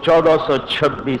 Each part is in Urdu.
1426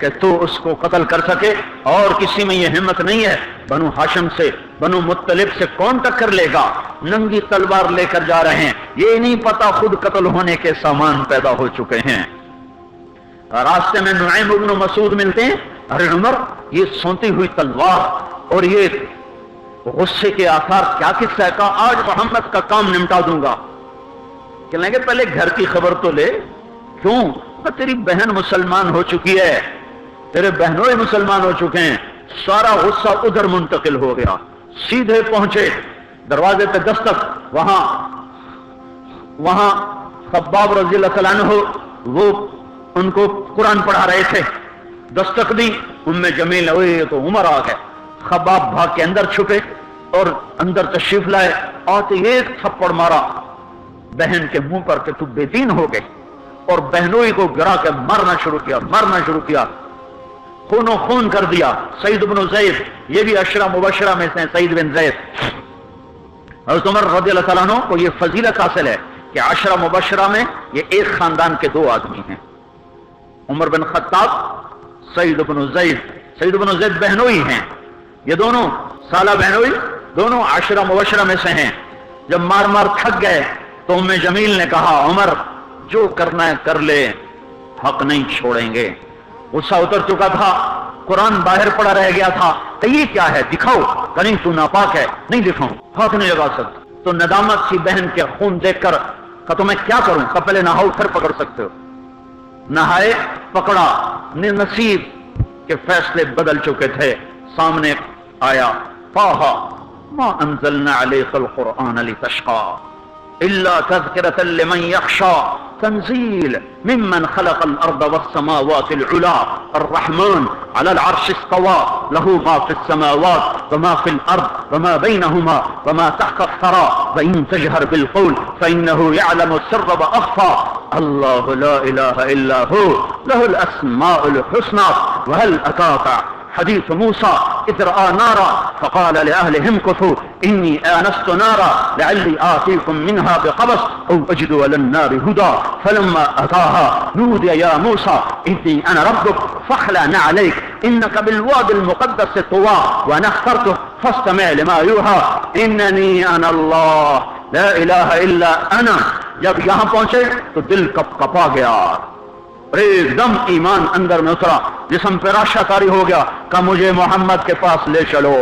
کہ تو اس کو قتل کر سکے، اور کسی میں یہ ہمت نہیں ہے۔ بنو ہاشم سے، بنو مطلب سے کون ٹکر لے گا؟ ننگی تلوار لے کر جا رہے ہیں، یہ نہیں پتا خود قتل ہونے کے سامان پیدا ہو چکے ہیں۔ راستے میں نعیم بن مسعود ملتے ہیں، ارے عمر یہ سونتی ہوئی تلوار اور یہ غصے کے آثار کیا قصہ ہے؟ کہا آج محمد کا کام نمٹا دوں گا۔ کہنے لگے پہلے گھر کی خبر تو لے۔ کیوں؟ تیری بہن مسلمان ہو چکی ہے، تیرے بہنوئی مسلمان ہو چکے ہیں۔ سارا غصہ ادھر منتقل ہو گیا، سیدھے پہنچے دروازے پہ دستک، وہاں خباب رضی اللہ تعالیٰ عنہ وہ ان کو قرآن پڑھا رہے تھے، دستک دی، جمیل ہوئے تو عمر آ گئے۔ خباب بھاگ کے اندر چھپے اور اندر تشریف لائے، آتے ایک تھپڑ مارا بہن کے منہ پر کہ تو بے دین ہو گئے، اور بہنوئی کو گرا کے مارنا شروع کیا، خون و خون کر دیا۔ سعید بن زید، یہ بھی عشرہ مبشرہ میں سے ہیں، سعید بن زید۔ حضرت عمر رضی اللہ تعالیٰ عنہ کو یہ فضیلت حاصل ہے کہ عشرہ مبشرہ میں یہ ایک خاندان کے دو آدمی ہیں، عمر بن خطاب، سعید بن زید۔ سعید بن زید بہنوئی ہیں، یہ دونوں سالہ بہنوئی، دونوں عشرہ مبشرہ میں سے ہیں۔ جب مار تھک گئے تو جمیل نے کہا عمر جو کرنا ہے کر لے، حق نہیں چھوڑیں گے۔ غصہ اتر چکا تھا، قرآن باہر پڑا رہ گیا تھا، کہ یہ کیا ہے دکھاؤ، کہیں تو ناپاک ہے، نہیں دکھاؤں، ہاتھ نہیں لگا سکتا۔ تو ندامت سی بہن کے خون دیکھ کر کہ تو میں کیا کروں، کہ پہلے نہاؤ پھر پکڑ سکتے ہو۔ نہائے، پکڑا، نصیب کے فیصلے بدل چکے تھے۔ سامنے آیا طٰہٰ ما انزلنا علیک القرآن لتشقیٰ الا تذکرۃ لمن یخشیٰ تنزیل ممن خلق الارض والسماوات العلی الرحمن علی العرش استوى له ما في السماوات وما في الارض وما بينهما وما تحت الثرى وان تجهر بالقول فانه يعلم السر واخفى الله لا اله الا هو له الاسماء الحسنى وهل اتاك حديث موسى إذ رأى نارا فقال لأهلهم امكثوا إني آنست نارا لعلي آتيكم منها بقبس أو أجد على النار هدى فلما أتاها نودي يا موسى إني أنا ربك فاخلع نعليك إنك بالواد المقدس طوى وأنا اخترتك فاستمع لما يوحى إنني أنا الله لا إله إلا أنا۔ جب یہاں پہنچے تو دل کپ کپا گیا، ایک دم ایمان اندر میں اترا، جسم پہ راشا طاری ہو گیا کہ مجھے محمد کے پاس لے چلو۔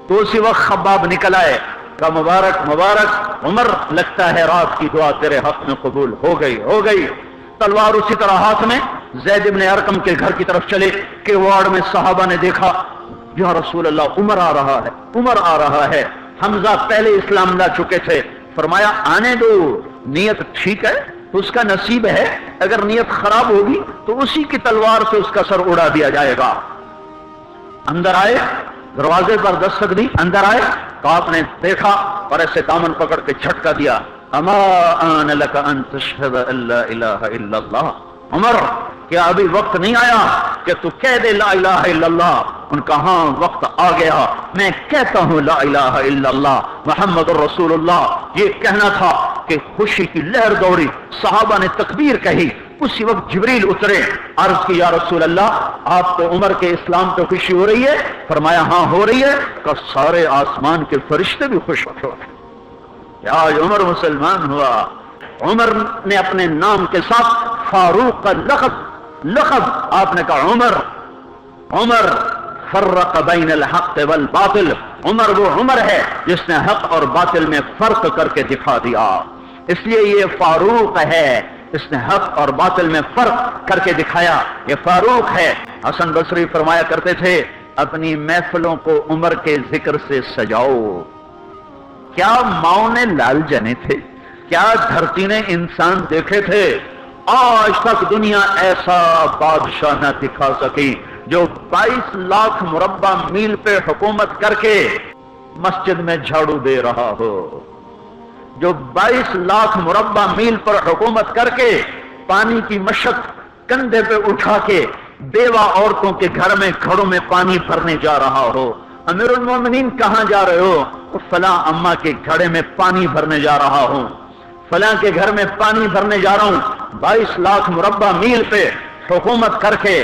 تو اسی وقت خباب نکل آئے کہ مبارک مبارک عمر، لگتا ہے رات کی دعا تیرے حق میں قبول ہو گئی۔ تلوار اسی طرح ہاتھ میں زید بن ارقم کے گھر کی طرف چلے کہ وارڈ میں صحابہ نے دیکھا یا رسول اللہ عمر آ رہا ہے۔ حمزہ پہلے اسلام لا چکے تھے، فرمایا آنے دو، نیت ٹھیک ہے تو اس کا نصیب ہے، اگر نیت خراب ہوگی تو اسی کی تلوار سے اس کا سر اڑا دیا جائے گا۔ اندر آئے، دروازے پر دستک دی، اندر آئے تو آپ نے دیکھا اور ایسے دامن پکڑ کے جھٹکا دیا، اما آن لک ان تشہد ان لا الہ الا اللہ۔ عمر کیا ابھی وقت نہیں آیا کہ تو کہہ دے لا الہ الا اللہ؟ ان کا ہاں وقت آ گیا، میں کہتا ہوں لا الہ الا اللہ محمد الرسول اللہ۔ یہ کہنا تھا کہ خوشی کی لہر دوڑی، صحابہ نے تکبیر کہی، اسی وقت جبریل اترے، عرض کی یا رسول اللہ آپ کو عمر کے اسلام پہ خوشی ہو رہی ہے؟ فرمایا ہاں ہو رہی ہے، کہ سارے آسمان کے فرشتے بھی خوش ہو کہ آج عمر مسلمان ہوا۔ عمر نے اپنے نام کے ساتھ فاروق کا لقب آپ نے کہا عمر فرق بین الحق والباطل۔ عمر وہ عمر ہے جس نے حق اور باطل میں فرق کر کے دکھا دیا، اس لیے یہ فاروق ہے، اس نے حق اور باطل میں فرق کر کے دکھایا، یہ فاروق ہے۔ حسن بصری فرمایا کرتے تھے اپنی محفلوں کو عمر کے ذکر سے سجاؤ۔ کیا ماؤں نے لال جنے تھے، کیا دھرتی نے انسان دیکھے تھے، آج تک دنیا ایسا بادشاہ نہ دکھا سکی جو 22 لاکھ مربع میل پہ حکومت کر کے مسجد میں جھاڑو دے رہا ہو، جو 22 لاکھ مربع میل پر حکومت کر کے پانی کی مشق کندھے پہ اٹھا کے بیوہ عورتوں کے گھر میں گھڑوں میں پانی بھرنے جا رہا ہو۔ امیر المومنین کہاں جا رہے ہو؟ فلاں اماں کے گھڑے میں پانی بھرنے جا رہا ہوں، فلاں کے گھر میں پانی بھرنے جا رہا ہوں۔ 22 لاکھ مربع میل پہ حکومت کر کے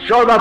14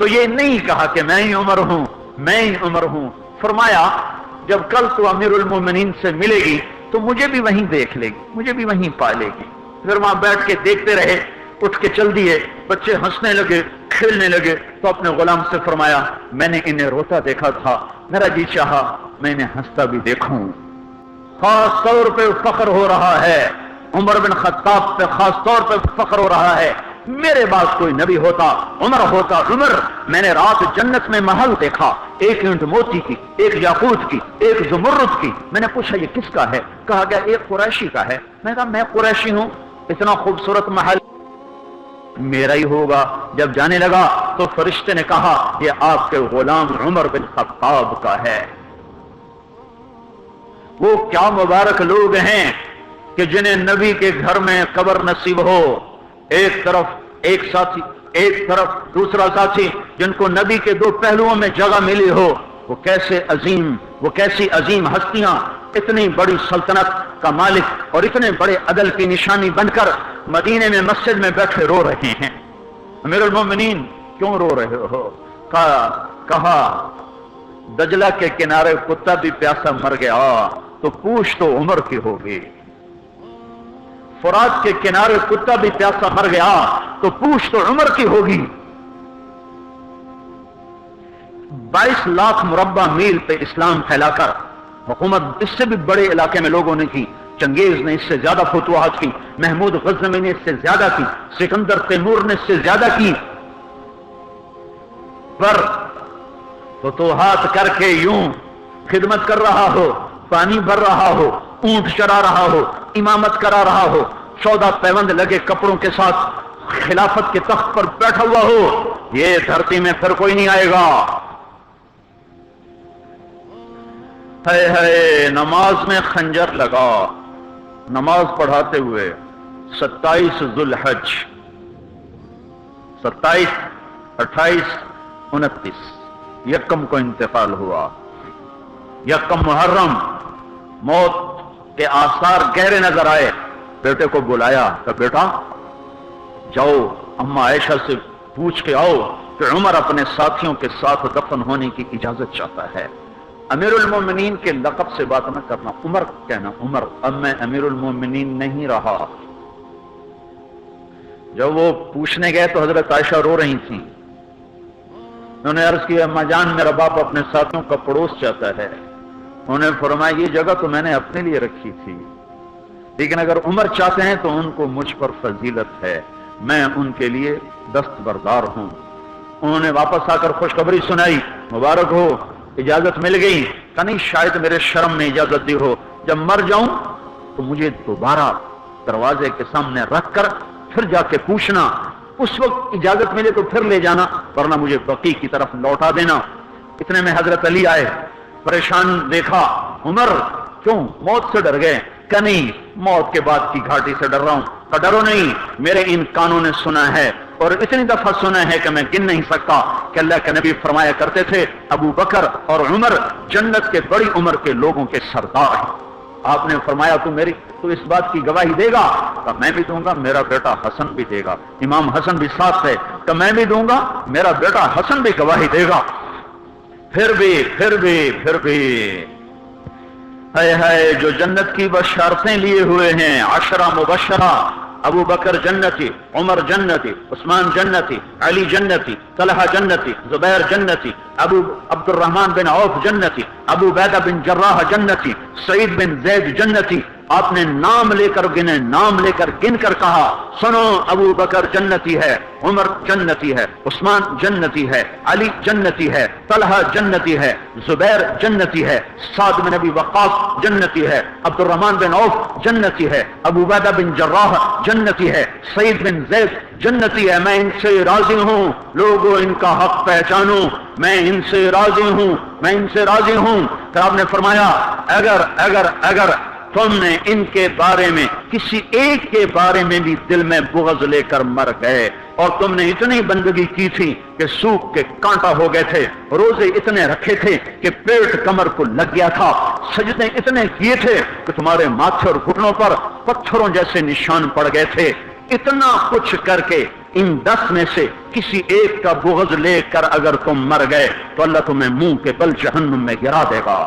تو یہ نہیں کہا کہ میں ہی عمر ہوں، میں ہی عمر ہوں. فرمایا جب کل تو امیر المومنین سے ملے گی تو مجھے بھی وہیں دیکھ لے گی، مجھے بھی وہیں پا لے گی. پھر وہاں بیٹھ کے دیکھتے رہے. اٹھ کے چل دیے. بچے ہنسنے لگے، کھیلنے لگے. تو اپنے غلام سے فرمایا میں نے انہیں روتا دیکھا تھا، میرا جی چاہا میں انہیں ہنستا بھی دیکھوں. خاص طور پہ فخر ہو رہا ہے، عمر بن خطاب پہ خاص طور پہ فخر ہو رہا ہے. میرے بعد کوئی نبی ہوتا عمر ہوتا. عمر میں نے رات جنت میں محل دیکھا، ایک اینٹ موتی کی، ایک یاقوت کی، ایک زمرد کی. میں نے پوچھا یہ کس کا ہے؟ کہا گیا ایک قریشی کا ہے. میں کہا میں قریشی ہوں، اتنا خوبصورت محل میرا ہی ہوگا. جب جانے لگا تو فرشتے نے کہا یہ آپ کے غلام عمر بن خطاب کا ہے. وہ کیا مبارک لوگ ہیں کہ جنہیں نبی کے گھر میں قبر نصیب ہو. ایک طرف ایک ساتھی، ایک طرف دوسرا ساتھی، جن کو نبی کے دو پہلوؤں میں جگہ ملی ہو. وہ کیسے عظیم، وہ کیسی عظیم ہستیاں اتنی بڑی سلطنت کا مالک اور اتنے بڑے عدل کی نشانی بن کر مدینے میں مسجد میں بیٹھے رو رہے ہیں. امیر المومنین کیوں رو رہے ہو؟ کہا دجلہ کے کنارے کتا بھی پیاسا مر گیا تو پوچھ تو عمر کی ہوگی. فرات کے کنارے کتا بھی پیاسا مر گیا تو پوچھ تو عمر کی ہوگی. 22 لاکھ مربع میل پہ اسلام پھیلا کر حکومت اس سے بھی بڑے علاقے میں لوگوں نے کی. چنگیز نے اس سے زیادہ فتوحات کی، محمود غزنوی نے اس سے زیادہ کی، سکندر تیمور نے اس سے زیادہ کی. پر فتوحات کر کے یوں خدمت کر رہا ہو، پانی بھر رہا ہو، اونٹ چرا رہا ہو، امامت کرا رہا ہو، 14 پیوند لگے کپڑوں کے ساتھ خلافت کے تخت پر بیٹھا ہوا ہو، یہ دھرتی میں پھر کوئی نہیں آئے گا. ہے نماز میں خنجر لگا، نماز پڑھاتے ہوئے 27 ذوالحج، 27، 28، 29 یکم کو انتقال ہوا. یکم محرم موت کے آثار گہرے نظر آئے. بیٹے کو بلایا کہ بیٹا جاؤ اما عائشہ سے پوچھ کے آؤ کہ عمر اپنے ساتھیوں کے ساتھ دفن ہونے کی اجازت چاہتا ہے. امیر المومنین کے لقب سے بات نہ کرنا، عمر کہنا. عمر اب میں امیر المومنین نہیں رہا. جب وہ پوچھنے گئے تو حضرت عائشہ رو رہی تھیں. انہوں نے عرض کیا اما جان میرا باپ اپنے ساتھیوں کا پڑوس چاہتا ہے. انہوں نے فرمایا یہ جگہ تو میں نے اپنے لیے رکھی تھی، لیکن اگر عمر چاہتے ہیں تو ان کو مجھ پر فضیلت ہے، میں ان کے لیے دستبردار ہوں. انہوں نے واپس آ کر خوشخبری سنائی، مبارک ہو اجازت مل گئی. کہ نہیں شاید میرے شرم میں اجازت دی ہو، جب مر جاؤں تو مجھے دوبارہ دروازے کے سامنے رکھ کر پھر جا کے پوچھنا، اس وقت اجازت ملے تو پھر لے جانا، ورنہ مجھے بقیع کی طرف لوٹا دینا. اتنے میں حضرت علی آئے، پریشان دیکھا. عمر کیوں موت سے ڈر گئے؟ کہ نہیں موت کے بعد کی گھاٹی سے ڈر رہا ہوں. کہ ڈرو نہیں، میرے ان کانوں نے سنا ہے اور اتنی دفعہ سنا ہے کہ میں گن نہیں سکتا کہ اللہ کے نبی فرمایا کرتے تھے ابو بکر اور عمر جنت کے بڑی عمر کے لوگوں کے سردار ہیں. آپ نے فرمایا تو اس بات کی گواہی دے گا؟ کہ میں بھی دوں گا، میرا بیٹا حسن بھی دے گا. امام حسن بھی ساتھ ہے. کہ میں بھی دوں گا، میرا بیٹا حسن بھی گواہی دے گا. پھر بھی ہے جو جنت کی بشارتیں لیے ہوئے ہیں، 10 مبشرہ، ابو بکر جنتی، عمر جنتی، عثمان جنتی، علی جنتی، طلحہ جنتی، زبیر جنتی، ابو عبد الرحمن بن عوف جنتی، ابو عبیدہ بن جراح جنتی، سعید بن زید جنتی. آپ نے نام لے کر گنے، نام لے کر گن کر کہا سنو ابو بکر جنتی ہے، عمر جنتی ہے، عثمان جنتی ہے، علی جنتی ہے، طلحہ جنتی ہے، زبیر جنتی ہے، سعد بن ابی وقاص جنتی ہے، عبد الرحمن بن عوف جنتی ہے، ابو عبیدہ بن جراح جنتی ہے، سعید بن زید جنتی ہے. میں ان سے راضی ہوں، لوگوں ان کا حق پہچانو، میں ان سے راضی ہوں، میں ان سے راضی ہوں. پھر آپ نے فرمایا اگر تم نے ان کے بارے میں کسی ایک کے بارے میں بھی دل میں بغض لے کر مر گئے اور تم نے اتنی بندگی کی تھی کہ سوکھ کے کانٹا ہو گئے تھے، روزے اتنے رکھے تھے کہ پیٹ کمر کو لگ گیا تھا، سجدے اتنے کیے تھے کہ تمہارے ماتھے اور گھٹنوں پر پتھروں جیسے نشان پڑ گئے تھے، اتنا کچھ کر کے ان 10 میں سے کسی ایک کا بغض لے کر اگر تم مر گئے تو اللہ تمہیں منہ کے بل جہنم میں گرا دے گا۔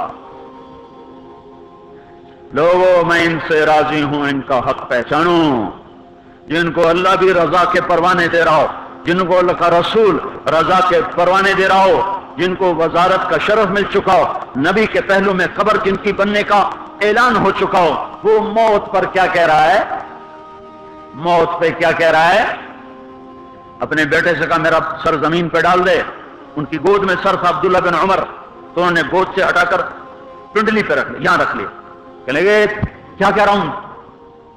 لوگوں میں ان سے راضی ہوں، ان کا حق پہچانو، جن کو اللہ بھی رضا کے پروانے دے رہا ہو، جن کو اللہ کا رسول رضا کے پروانے دے رہا ہو، جن کو وزارت کا شرف مل چکا ہو، نبی کے پہلو میں قبر جن کی بننے کا اعلان ہو چکا ہو، وہ موت پر کیا کہہ رہا ہے؟ موت پہ کیا کہہ رہا ہے؟ اپنے بیٹے سے کہا میرا سر زمین پہ ڈال دے۔ ان کی گود میں سر تھا عبداللہ بن عمر، تو انہوں نے گود سے ہٹا کر پنڈلی پہ رکھ لیا، یہاں رکھ لیا۔ کہنے لگے کیا کہہ رہا ہوں،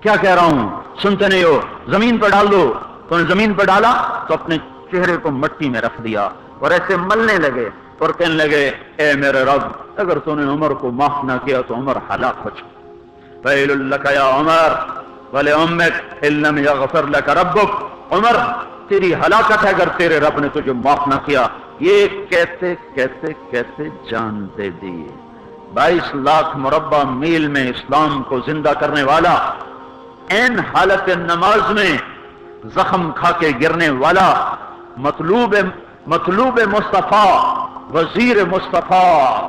کیا کہہ رہا ہوں، سنتے نہیں ہو، زمین پہ ڈال دو۔ تو انہوں نے زمین پہ ڈالا تو اپنے چہرے کو مٹی میں رکھ دیا اور ایسے ملنے لگے اور کہنے لگے اے میرے رب، اگر تو نے عمر کو معاف نہ کیا تو عمر ہلاک ہو جائے۔ ویل لک یا عمر ولامک ان لم یغفر لک ربک، عمر تیری ہلاکت ہے اگر تیرے رب نے تجھے معاف نہ کیا۔ یہ کہتے کہتے کہتے جان دے دی۔ 22 لاکھ مربع میل میں اسلام کو زندہ کرنے والا، این حالت نماز میں زخم کھا کے گرنے والا، مطلوب مصطفیٰ، وزیر مصطفیٰ،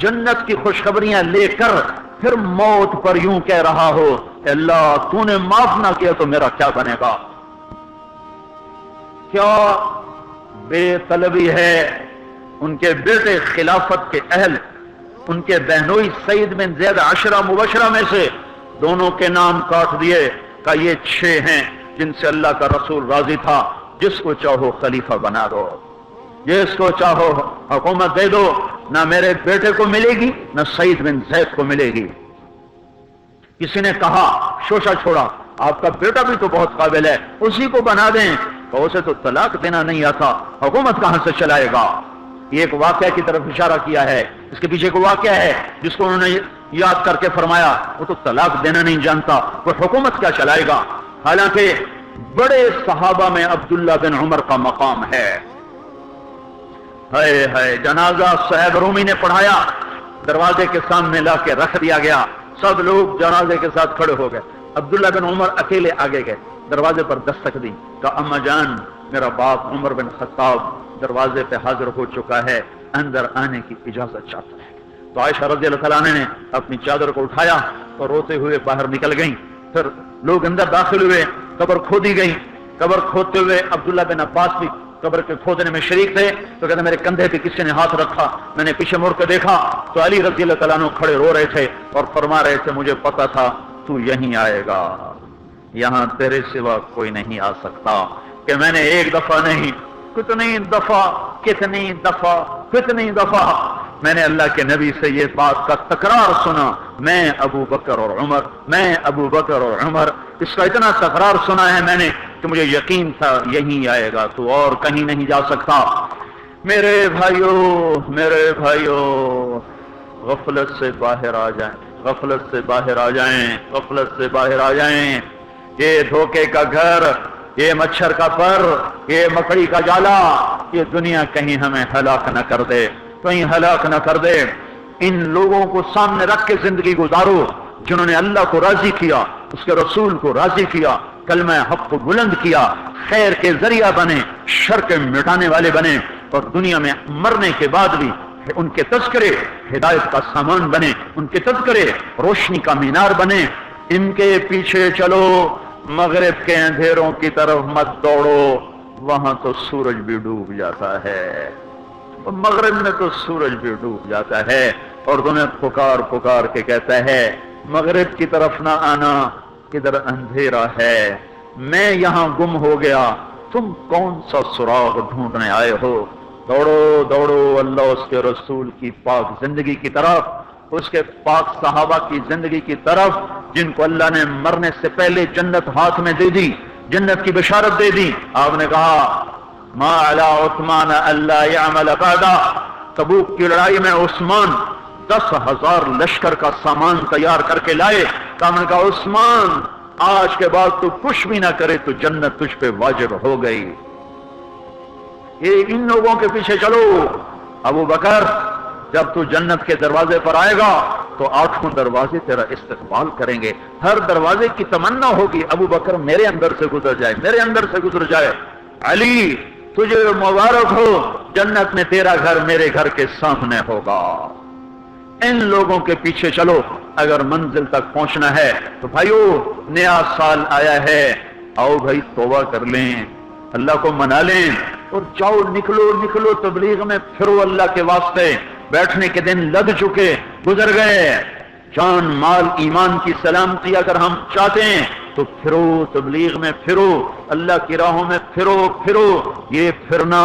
جنت کی خوشخبریاں لے کر پھر موت پر یوں کہہ رہا ہو کہ اللہ تو نے معاف نہ کیا تو میرا کیا بنے گا؟ کیا بے طلبی ہے؟ ان کے بیٹے خلافت کے اہل، ان کے بہنوئی سعید بن زید 10 مبشرہ میں سے دونوں کے نام کاٹ دیے کہ یہ 6 ہیں جن سے اللہ کا رسول راضی تھا، جس کو چاہو خلیفہ بنا دو، جس کو چاہو حکومت دے دو، نہ میرے بیٹے کو ملے گی نہ سعید بن زید کو ملے گی۔ کسی نے کہا شوشہ چھوڑا، آپ کا بیٹا بھی تو بہت قابل ہے، اسی کو بنا دیں، تو اسے تو طلاق دینا نہیں آتا، حکومت کہاں سے چلائے گا؟ یہ ایک واقعہ کی طرف اشارہ کیا ہے، اس کے پیچھے کوئی واقعہ ہے جس کو انہوں نے یاد کر کے فرمایا وہ تو طلاق دینا نہیں جانتا، وہ حکومت کیا چلائے گا؟ حالانکہ بڑے صحابہ میں عبداللہ بن عمر کا مقام ہے۔ ہے جنازہ صہیب رومی نے پڑھایا، دروازے کے سامنے لا کے رکھ دیا گیا، سب لوگ جنازے کے ساتھ کھڑے ہو گئے، عبداللہ بن عمر اکیلے آگے گئے، دروازے پر دستک دی، کہا اما جان میرا باپ عمر بن خطاب دروازے پہ حاضر ہو چکا ہے، اندر آنے کی اجازت چاہتا ہے۔ تو عائشہ رضی اللہ تعالیٰ عنہ نے اپنی چادر کو اٹھایا اور روتے ہوئے باہر نکل گئیں۔ پھر لوگ اندر داخل ہوئے، قبر کھودی گئی، قبر کھودتے ہوئے عبداللہ بن عباس بھی قبر کے کھودنے میں شریک تھے، تو کہتے میرے کندھے پہ کسی نے ہاتھ رکھا، میں نے پیچھے مڑ کے دیکھا تو علی رضی اللہ تعالیٰ عنہ کھڑے رو رہے تھے اور فرما رہے تھے مجھے پتا تھا تو یہیں آئے گا، یہاں تیرے سوا کوئی نہیں آ سکتا۔ کہ میں نے ایک دفعہ نہیں، کتنی دفعہ میں نے اللہ کے نبی سے یہ بات کا تکرار سنا، میں ابو بکر اور عمر، اس کا اتنا تکرار سنا ہے میں نے کہ مجھے یقین تھا یہیں آئے گا، تو اور کہیں نہیں جا سکتا۔ میرے بھائیو غفلت سے باہر آ جائیں، یہ دھوکے کا گھر، یہ مچھر کا پر، یہ مکڑی کا جالا، یہ دنیا کہیں ہمیں ہلاک نہ کر دے۔ ان لوگوں کو سامنے رکھ کے زندگی گزارو جنہوں نے اللہ کو راضی کیا، اس کے رسول کو راضی کیا، کلمہ حق کو بلند کیا، خیر کے ذریعہ بنے، شر کے مٹانے والے بنے، اور دنیا میں مرنے کے بعد بھی ان کے تذکرے ہدایت کا سامان بنے، ان کے تذکرے روشنی کا مینار بنے۔ ان کے پیچھے چلو، مغرب کے اندھیروں کی طرف مت دوڑو، وہاں تو سورج بھی ڈوب جاتا ہے، مغرب میں تو سورج بھی ڈوب جاتا ہے، اور تمہیں پکار کے کہتا ہے مغرب کی طرف نہ آنا، ادھر اندھیرا ہے، میں یہاں گم ہو گیا، تم کون سا سراغ ڈھونڈنے آئے ہو؟ دوڑو اللہ اس کے رسول کی پاک زندگی کی طرف، اس کے پاک صحابہ کی زندگی کی طرف، جن کو اللہ نے مرنے سے پہلے جنت ہاتھ میں دے دی، جنت کی بشارت دے دی۔ آپ نے کہا ما علی عثمان اللہ یعمل بعدا، تبوک کی لڑائی میں عثمان 10,000 لشکر کا سامان تیار کر کے لائے، تو ہم نے کہا عثمان آج کے بعد تو کچھ بھی نہ کرے تو جنت تجھ پہ واجب ہو گئی۔ یہ ان لوگوں کے پیچھے چلو۔ ابو بکر جب تو جنت کے دروازے پر آئے گا تو 8 دروازے تیرا استقبال کریں گے، ہر دروازے کی تمنا ہوگی ابو بکر میرے اندر سے گزر جائے، علی تجھے مبارک ہو، جنت میں تیرا گھر میرے گھر کے سامنے ہوگا۔ ان لوگوں کے پیچھے چلو اگر منزل تک پہنچنا ہے تو بھائیو نیا سال آیا ہے، آؤ بھائی توبہ کر لیں، اللہ کو منا لیں اور جاؤ، نکلو تبلیغ میں پھرو اللہ کے واسطے۔ بیٹھنے کے دن لگ چکے، گزر گئے، جان مال ایمان کی سلامتی اگر ہم چاہتے ہیں تو پھرو تبلیغ میں، پھرو اللہ کی راہوں میں، پھرو۔ یہ پھرنا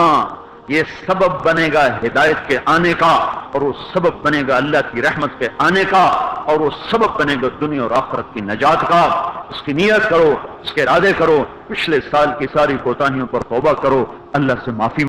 یہ سبب بنے گا ہدایت کے آنے کا، اور وہ سبب بنے گا اللہ کی رحمت کے آنے کا، اور وہ سبب بنے گا دنیا اور آخرت کی نجات کا۔ اس کی نیت کرو، اس کے ارادے کرو، پچھلے سال کی ساری کوتاہیوں پر توبہ کرو، اللہ سے معافی